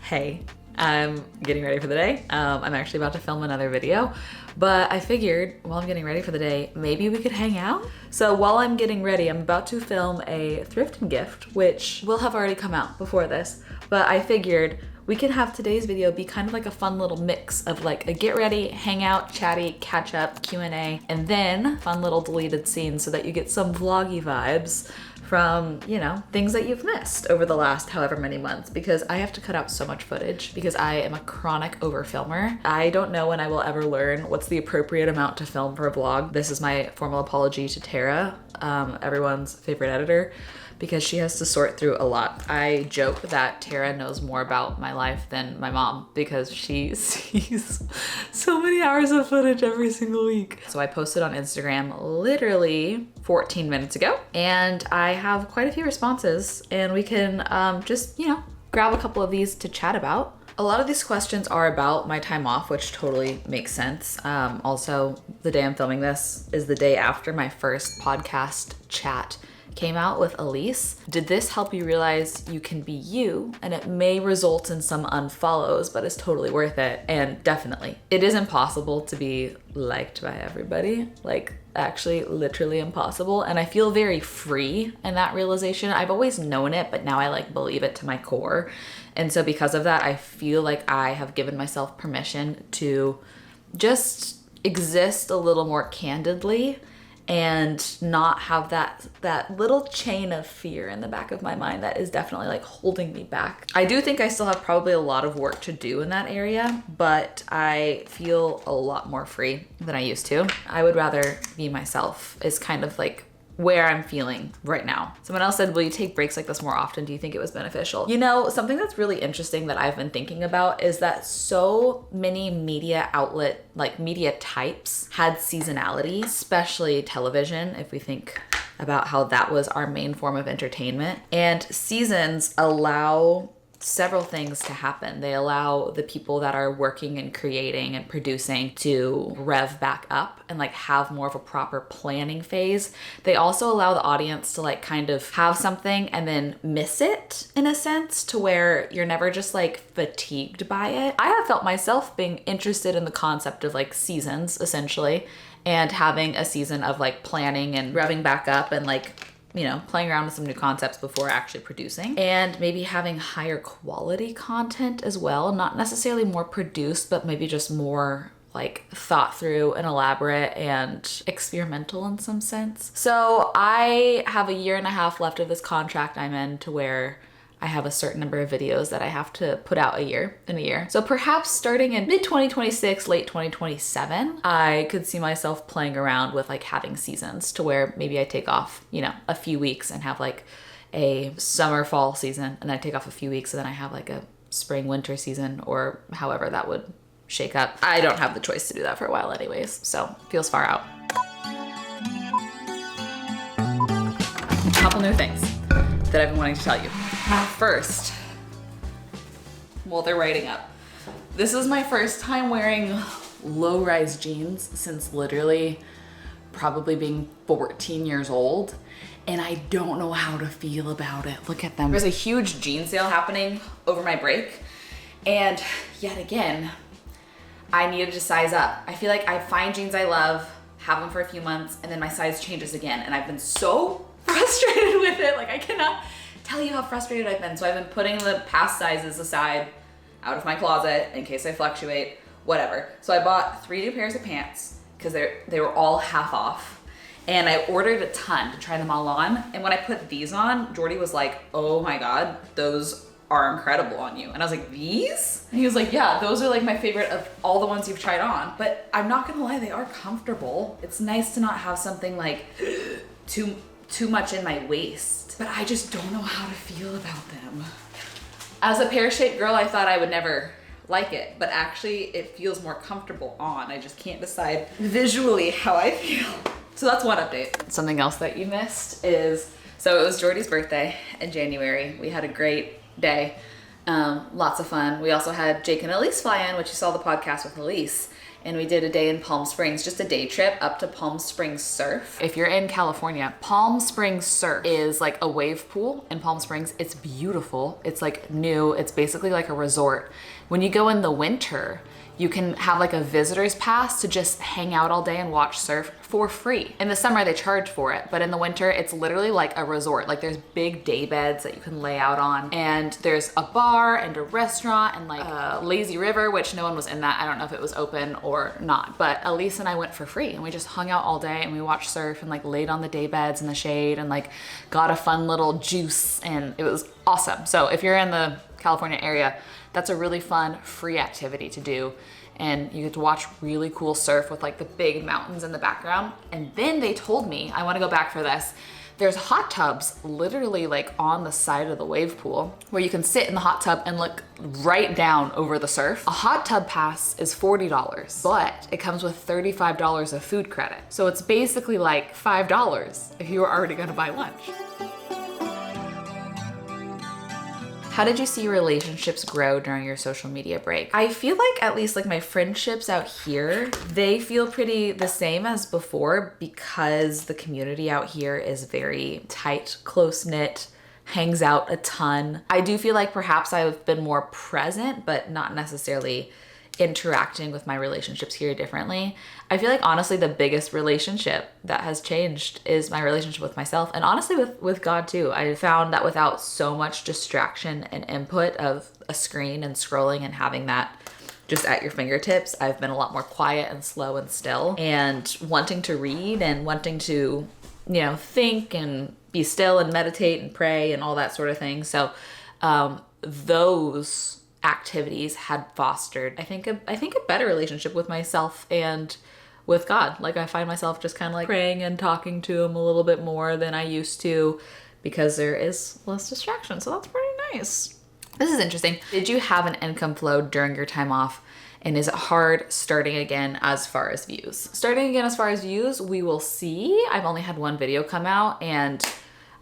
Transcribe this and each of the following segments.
Hey, I'm getting ready for the day. I'm actually about to film another video, but I figured while I'm getting ready for the day, maybe we could hang out. So while I'm getting ready, I'm about to film a thrift and gift, which will have already come out before this, but I figured we could have today's video be kind of like a fun little mix of like a get ready, hang out, chatty, catch up, Q&A, and then fun little deleted scenes so that you get some vloggy vibes from, you know, things that you've missed over the last however many months, because I have to cut out so much footage because I am a chronic overfilmer. I don't know when I will ever learn what's the appropriate amount to film for a vlog. This is my formal apology to Tara, everyone's favorite editor, because she has to sort through a lot. I joke that Tara knows more about my life than my mom because she sees so many hours of footage every single week. So I posted on Instagram literally 14 minutes ago, and I have quite a few responses, and we can just, you know, grab a couple of these to chat about. A lot of these questions are about my time off, which totally makes sense. Also, the day I'm filming this is the day after my first podcast chat came out with Elise. Did this help you realize you can be you, and it may result in some unfollows, but it's totally worth it? And definitely, it is impossible to be liked by everybody. Like, actually literally impossible. And I feel very free in that realization. I've always known it, but now I like believe it to my core. And so because of that, I feel like I have given myself permission to just exist a little more candidly and not have that little chain of fear in the back of my mind that is definitely like holding me back. I do think I still have probably a lot of work to do in that area, but I feel a lot more free than I used to. I would rather be myself is kind of like where I'm feeling right now. Someone else said, will you take breaks like this more often? Do you think it was beneficial? You know, something that's really interesting that I've been thinking about is that so many media outlet, like media types, had seasonality, especially television, if we think about how that was our main form of entertainment. And seasons allow several things to happen. They allow the people that are working and creating and producing to rev back up and like have more of a proper planning phase. They also allow the audience to like kind of have something and then miss it in a sense, to where you're never just like fatigued by it. I have felt myself being interested in the concept of like seasons essentially, and having a season of like planning and revving back up and like, you know, playing around with some new concepts before actually producing, and maybe having higher quality content as well. Not necessarily more produced, but maybe just more like thought through and elaborate and experimental in some sense. So I have a year and a half left of this contract I'm in, to where I have a certain number of videos that I have to put out in a year. So perhaps starting in mid 2026, late 2027, I could see myself playing around with like having seasons, to where maybe I take off, you know, a few weeks and have like a summer fall season, and then I take off a few weeks and then I have like a spring winter season, or however that would shake up. I don't have the choice to do that for a while anyways, so feels far out. A couple new things that I've been wanting to tell you. First, well, they're writing up. This is my first time wearing low-rise jeans since literally probably being 14 years old, and I don't know how to feel about it. Look at them. There's a huge jean sale happening over my break, and yet again, I needed to size up. I feel like I find jeans I love, have them for a few months, and then my size changes again, and I've been so frustrated with it. Like, I cannot tell you how frustrated I've been. So I've been putting the past sizes aside out of my closet in case I fluctuate, whatever. So I bought 3 new pairs of pants because they were all half off, and I ordered a ton to try them all on. And when I put these on, Jordy was like, oh my God, those are incredible on you. And I was like, these? And he was like, yeah, those are like my favorite of all the ones you've tried on. But I'm not gonna lie, they are comfortable. It's nice to not have something like too much in my waist, but I just don't know how to feel about them. As a pear-shaped girl, I thought I would never like it, but actually it feels more comfortable on. I just can't decide visually how I feel. So that's one update. Something else that you missed is, so it was Jordy's birthday in January. We had a great day, lots of fun. We also had Jake and Elise fly in, which you saw the podcast with Elise. and we did a day in Palm Springs, just a day trip up to Palm Springs Surf. If you're in California, Palm Springs Surf is like a wave pool in Palm Springs. It's beautiful. It's like new. It's basically like a resort. When you go in the winter, you can have like a visitor's pass to just hang out all day and watch surf for free. In the summer, they charge for it, but in the winter, it's literally like a resort. Like there's big day beds that you can lay out on, and there's a bar and a restaurant and like a lazy river, which no one was in that. I don't know if it was open or not, but Elise and I went for free, and we just hung out all day and we watched surf and like laid on the day beds in the shade and like got a fun little juice, and it was awesome. So if you're in the California area, that's a really fun free activity to do, and you get to watch really cool surf with like the big mountains in the background. And then they told me, I want to go back for this, there's hot tubs literally like on the side of the wave pool where you can sit in the hot tub and look right down over the surf. A hot tub pass is $40, but it comes with $35 of food credit. So it's basically like $5 if you were already gonna buy lunch. How did you see relationships grow during your social media break? I feel like at least like my friendships out here, they feel pretty the same as before because the community out here is very tight, close-knit, hangs out a ton. I do feel like perhaps I've been more present, but not necessarily interacting with my relationships here differently. I feel like honestly the biggest relationship that has changed is my relationship with myself, and honestly with God too. I found that without so much distraction and input of a screen and scrolling and having that just at your fingertips, I've been a lot more quiet and slow and still, and wanting to read and wanting to, you know, think and be still and meditate and pray and all that sort of thing. So those activities had fostered, I think a better relationship with myself and with God. Like I find myself just kind of like praying and talking to him a little bit more than I used to because there is less distraction. So that's pretty nice. This is interesting. Did you have an income flow during your time off? And is it hard starting again as far as views? Starting again as far as views, we will see. I've only had one video come out, and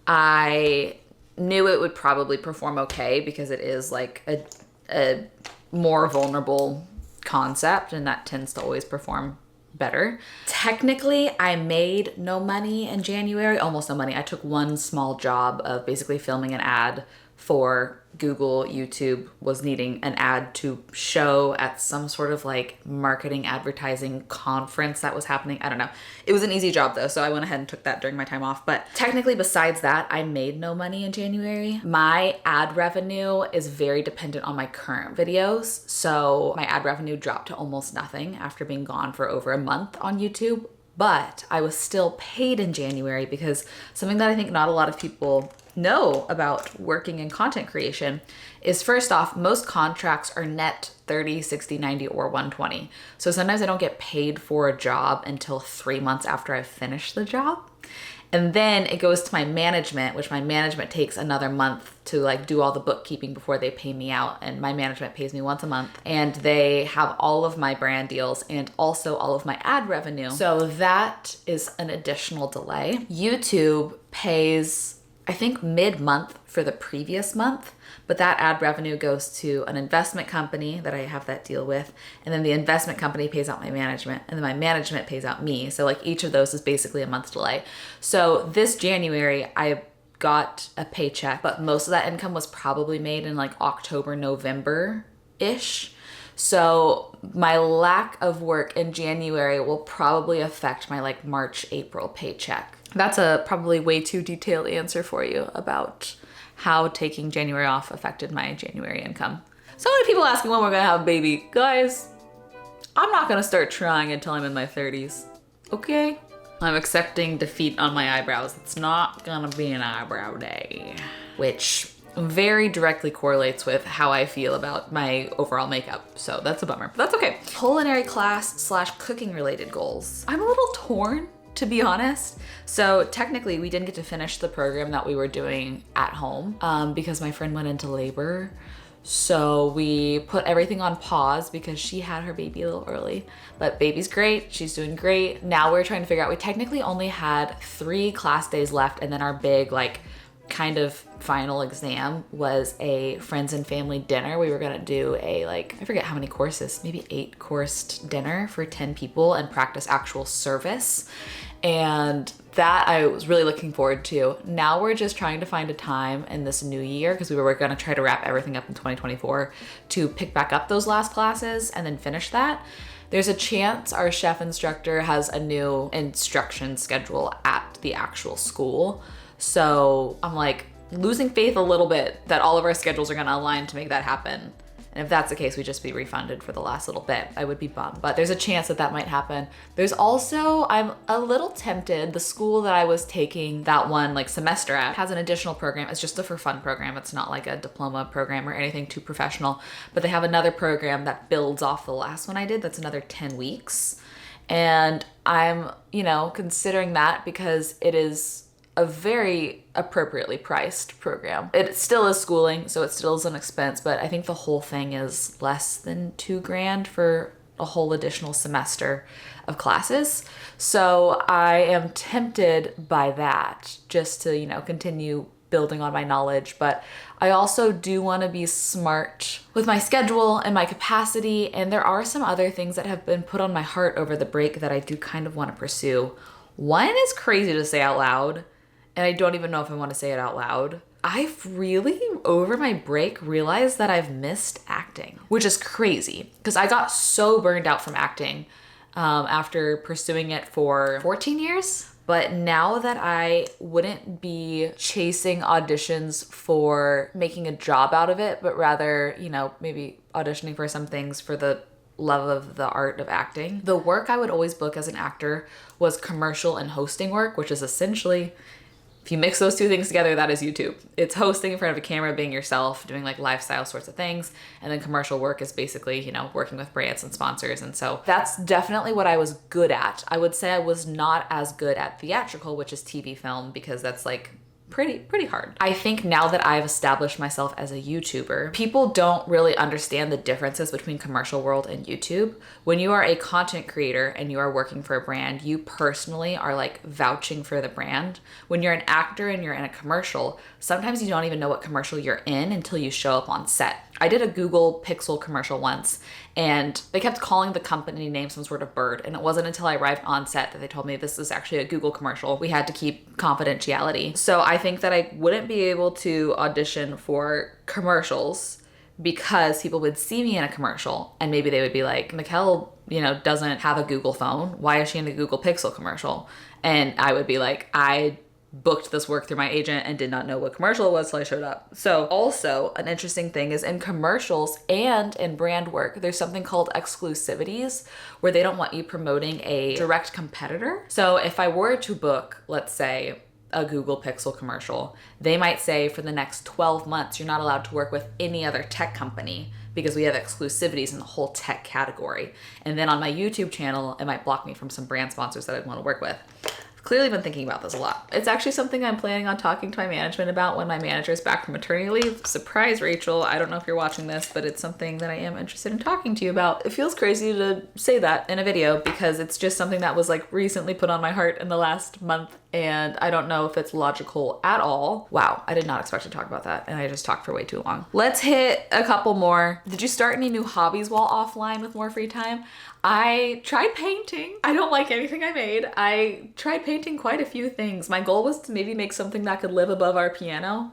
I knew it would probably perform okay because it is like a more vulnerable concept, and that tends to always perform better. Technically, I made no money in January, almost no money. I took one small job of basically filming an ad for Google. YouTube was needing an ad to show at some sort of like marketing advertising conference that was happening. I don't know. It was an easy job though, so I went ahead and took that during my time off. But technically, besides that, I made no money in January. My ad revenue is very dependent on my current videos. So my ad revenue dropped to almost nothing after being gone for over a month on YouTube. But I was still paid in January because something that I think not a lot of people know about working in content creation is, first off, most contracts are net 30, 60, 90, or 120. So sometimes I don't get paid for a job until 3 months after I've finished the job. And then it goes to my management, which my management takes another month to like do all the bookkeeping before they pay me out. And my management pays me once a month, and they have all of my brand deals and also all of my ad revenue. So that is an additional delay. YouTube pays, I think, mid-month for the previous month, but that ad revenue goes to an investment company that I have that deal with, and then the investment company pays out my management, and then my management pays out me. So like each of those is basically a month delay. So this January, I got a paycheck, but most of that income was probably made in like October, November-ish. So my lack of work in January will probably affect my like March, April paycheck. That's a probably way too detailed answer for you about how taking January off affected my January income. So many people asking when we're gonna have a baby. Guys, I'm not gonna start trying until I'm in my 30s, okay? I'm accepting defeat on my eyebrows. It's not gonna be an eyebrow day, which very directly correlates with how I feel about my overall makeup. So that's a bummer, but that's okay. Culinary class / cooking related goals. I'm a little torn, to be honest. So technically we didn't get to finish the program that we were doing at home because my friend went into labor. So we put everything on pause because she had her baby a little early, but baby's great. She's doing great. Now we're trying to figure out, we technically only had 3 class days left, and then our big like kind of final exam was a friends and family dinner. We were gonna do a, like, I forget how many courses, maybe 8-coursed dinner for 10 people and practice actual service. And that I was really looking forward to. Now we're just trying to find a time in this new year, because we were gonna try to wrap everything up in 2024, to pick back up those last classes and then finish that. There's a chance our chef instructor has a new instruction schedule at the actual school. So I'm like losing faith a little bit that all of our schedules are gonna align to make that happen. And if that's the case, we'd just be refunded for the last little bit. I would be bummed, but there's a chance that that might happen. There's also, I'm a little tempted, the school that I was taking that one like semester at has an additional program. It's just a for fun program. It's not like a diploma program or anything too professional, but they have another program that builds off the last one I did. That's another 10 weeks. And I'm, you know, considering that because it is a very appropriately priced program. It still is schooling, so it still is an expense, but I think the whole thing is less than $2,000 for a whole additional semester of classes. So I am tempted by that just to, you know, continue building on my knowledge, but I also do want to be smart with my schedule and my capacity, and there are some other things that have been put on my heart over the break that I do kind of want to pursue. One is crazy to say out loud, and I don't even know if I want to say it out loud. I've really, over my break, realized that I've missed acting, which is crazy because I got so burned out from acting after pursuing it for 14 years. But now that I wouldn't be chasing auditions for making a job out of it, but rather, you know, maybe auditioning for some things for the love of the art of acting. The work I would always book as an actor was commercial and hosting work, which is essentially, if you mix those two things together, that is YouTube. It's hosting in front of a camera, being yourself, doing like lifestyle sorts of things. And then commercial work is basically, you know, working with brands and sponsors. And so that's definitely what I was good at. I would say I was not as good at theatrical, which is TV film, because that's like pretty hard. I think now that I've established myself as a YouTuber, people don't really understand the differences between commercial world and YouTube. When you are a content creator and you are working for a brand, you personally are like vouching for the brand. When you're an actor and you're in a commercial, sometimes you don't even know what commercial you're in until you show up on set. I did a Google Pixel commercial once, and they kept calling the company name some sort of bird. And it wasn't until I arrived on set that they told me this is actually a Google commercial. We had to keep confidentiality. So I think that I wouldn't be able to audition for commercials because people would see me in a commercial and maybe they would be like, Michel, you know, doesn't have a Google phone. Why is she in a Google Pixel commercial? And I would be like, I booked this work through my agent and did not know what commercial it was till I showed up. So also an interesting thing is in commercials and in brand work, there's something called exclusivities where they don't want you promoting a direct competitor. So if I were to book, let's say, a Google Pixel commercial, they might say for the next 12 months, you're not allowed to work with any other tech company because we have exclusivities in the whole tech category. And then on my YouTube channel, it might block me from some brand sponsors that I'd want to work with. Clearly been thinking about this a lot. It's actually something I'm planning on talking to my management about when my manager is back from maternity leave. Surprise, Rachel. I don't know if you're watching this, but it's something that I am interested in talking to you about. It feels crazy to say that in a video because it's just something that was like recently put on my heart in the last month, and I don't know if it's logical at all. Wow, I did not expect to talk about that, and I just talked for way too long. Let's hit a couple more. Did you start any new hobbies while offline with more free time? I tried painting. I don't like anything I made. I tried painting quite a few things. My goal was to maybe make something that could live above our piano.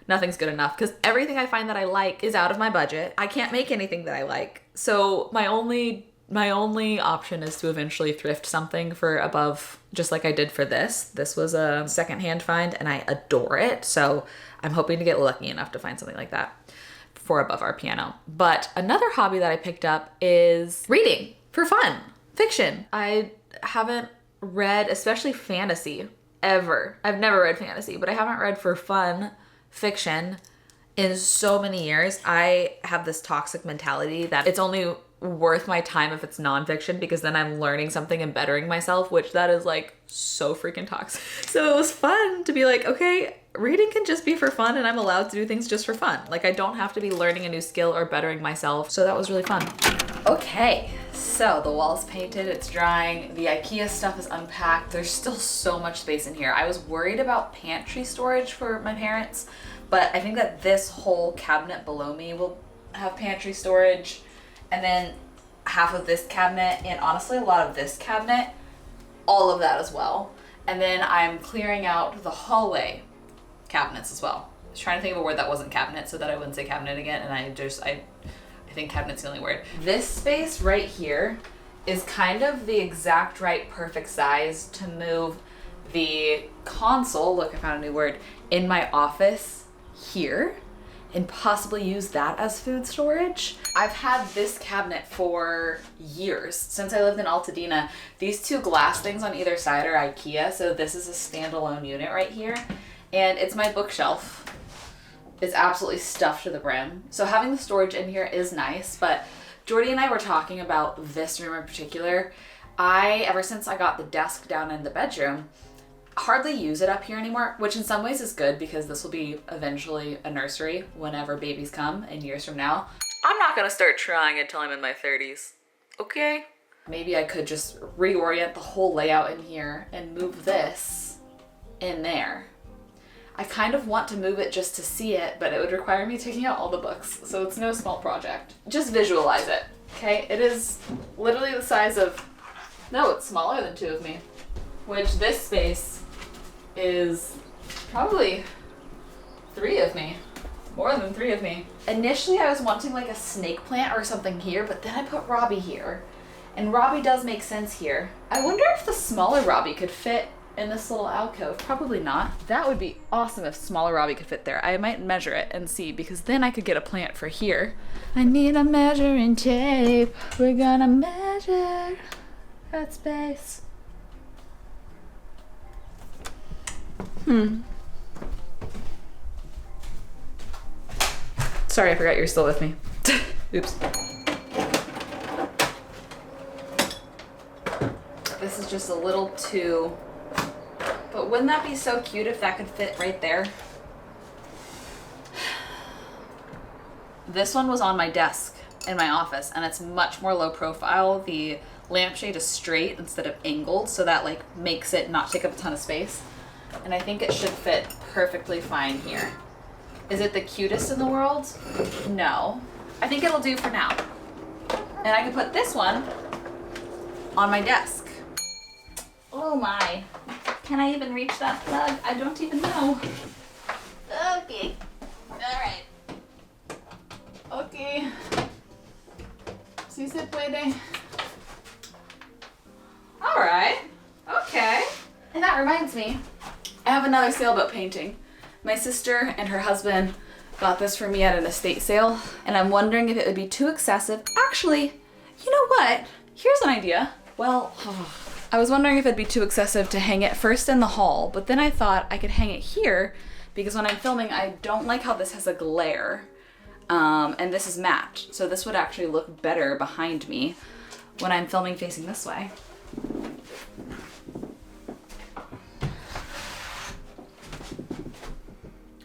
Nothing's good enough because everything I find that I like is out of my budget. I can't make anything that I like. So my only option is to eventually thrift something for above, just like I did for this. This was a secondhand find and I adore it. So I'm hoping to get lucky enough to find something like that for above our piano. But another hobby that I picked up is reading for fun, fiction. I haven't read, especially fantasy, ever. I've never read fantasy, but I haven't read for fun fiction in so many years. I have this toxic mentality that it's only worth my time if it's nonfiction because then I'm learning something and bettering myself, which that is like so freaking toxic. So it was fun to be like, okay, reading can just be for fun and I'm allowed to do things just for fun. Like I don't have to be learning a new skill or bettering myself. So that was really fun. Okay, so the wall's painted, it's drying, the IKEA stuff is unpacked. There's still so much space in here. I was worried about pantry storage for my parents, but I think that this whole cabinet below me will have pantry storage, and then half of this cabinet, and honestly a lot of this cabinet, all of that as well. And then I'm clearing out the hallway cabinets as well. I was trying to think of a word that wasn't cabinet so that I wouldn't say cabinet again, and I think cabinet's the only word. This space right here is kind of the exact right perfect size to move the console, look, I found a new word, in my office here, and possibly use that as food storage. I've had this cabinet for years, since I lived in Altadena. These two glass things on either side are IKEA, so this is a standalone unit right here, and it's my bookshelf. It's absolutely stuffed to the brim. So having the storage in here is nice, but Jordy and I were talking about this room in particular. Ever since I got the desk down in the bedroom, hardly use it up here anymore, which in some ways is good because this will be eventually a nursery whenever babies come in years from now. I'm not gonna start trying until I'm in my 30s, okay? Maybe I could just reorient the whole layout in here and move this in there. I kind of want to move it just to see it, but it would require me taking out all the books, so it's no small project. Just visualize it, okay? It is literally the size of, no, it's smaller than 2 of me, which this space is probably 3 of me, more than 3 of me. Initially, I was wanting like a snake plant or something here, but then I put Robbie here, and Robbie does make sense here. I wonder if the smaller Robbie could fit in this little alcove. Probably not. That would be awesome if smaller Robbie could fit there. I might measure it and see, because then I could get a plant for here. I need a measuring tape. We're gonna measure that space. Sorry, I forgot you're still with me. Oops. This is just a little too, but wouldn't that be so cute if that could fit right there? This one was on my desk in my office, and it's much more low profile. The lampshade is straight instead of angled, so that like makes it not take up a ton of space. And I think it should fit perfectly fine here. Is it the cutest in the world? No. I think it'll do for now. And I can put this one on my desk. Oh my. Can I even reach that plug? I don't even know. Okay. Alright. Okay. Si se puede. Alright. Okay. And that reminds me, I have another sailboat painting. My sister and her husband got this for me at an estate sale, and I'm wondering if it would be too excessive. Actually, you know what? Here's an idea. Well, I was wondering if it'd be too excessive to hang it first in the hall, but then I thought I could hang it here because when I'm filming, I don't like how this has a glare, and this is matte, so this would actually look better behind me when I'm filming facing this way.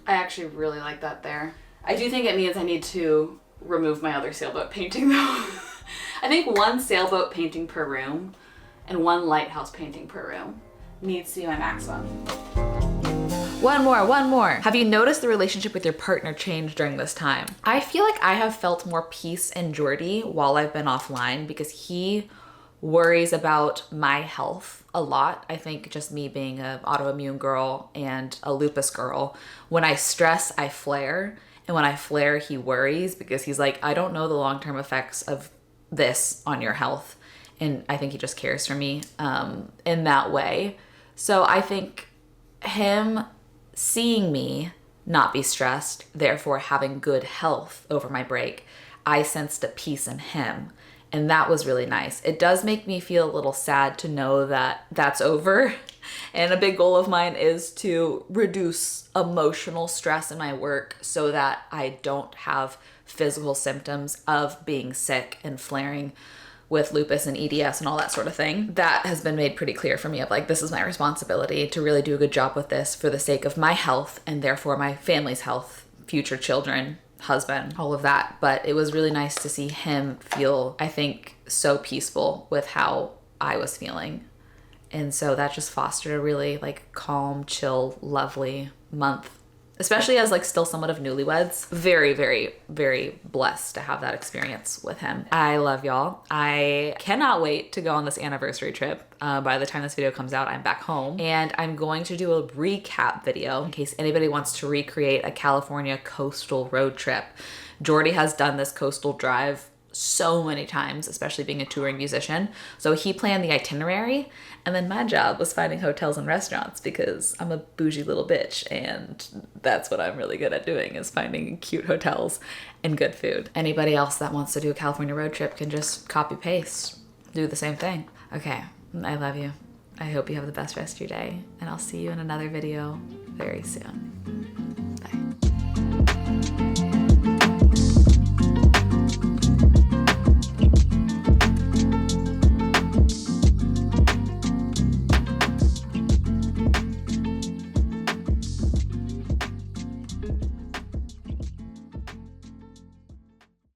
I actually really like that there. I do think it means I need to remove my other sailboat painting though. I think 1 sailboat painting per room and 1 lighthouse painting per room needs to be my maximum. One more. Have you noticed the relationship with your partner change during this time? I feel like I have felt more peace in Jordy while I've been offline because he worries about my health a lot. I think just me being an autoimmune girl and a lupus girl, when I stress, I flare. And when I flare, he worries because he's like, I don't know the long-term effects of this on your health. And I think he just cares for me in that way. So I think him seeing me not be stressed, therefore having good health over my break, I sensed a peace in him. And that was really nice. It does make me feel a little sad to know that that's over. And a big goal of mine is to reduce emotional stress in my work so that I don't have physical symptoms of being sick and flaring with lupus and EDS and all that sort of thing. That has been made pretty clear for me of like, this is my responsibility to really do a good job with this for the sake of my health and therefore my family's health, future children, husband, all of that. But it was really nice to see him feel, I think, so peaceful with how I was feeling. And so that just fostered a really like calm, chill, lovely month. Especially as like still somewhat of newlyweds. Very, very, very blessed to have that experience with him. I love y'all. I cannot wait to go on this anniversary trip. By the time this video comes out, I'm back home. And I'm going to do a recap video in case anybody wants to recreate a California coastal road trip. Jordy has done this coastal drive so many times, especially being a touring musician. So he planned the itinerary, and then my job was finding hotels and restaurants because I'm a bougie little bitch, and that's what I'm really good at doing, is finding cute hotels and good food. Anybody else that wants to do a California road trip can just copy paste, do the same thing. Okay, I love you. I hope you have the best rest of your day, and I'll see you in another video very soon. Bye.